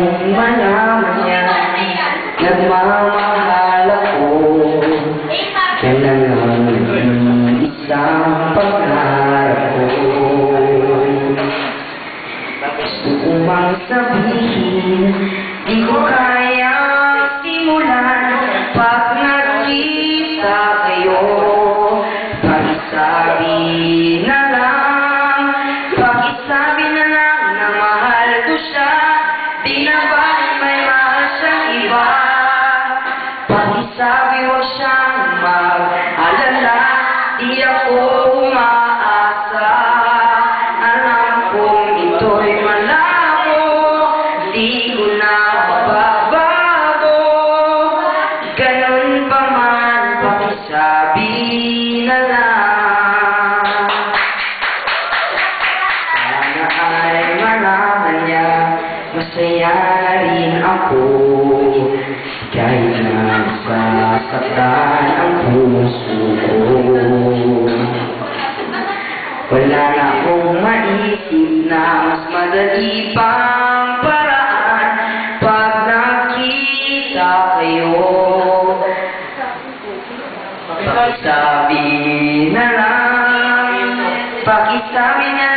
kung malaman niya nagmamahal ako. Yan na lang isang pangarap ko. Gusto ko mang sabihin, di ko kayang simulan pag nakita kayo. Pakisabi na lang, pakisabi na lang na mahal ko siya. Di na bakit may mahal siyang iba. Pakisabi huwag siyang mag-alala, di ako umaasa. Alam kong ito'y malabo, di ko na mababago. Ganun pa man, pakisabi na lang. Sana ay malaman niya, masaya na rin ako. Kahit na sasaktan ang puso ko. Wala na akong maisip na mas madali pang paraan pag nakita kayo. Pakisabi na lang, pakisabi na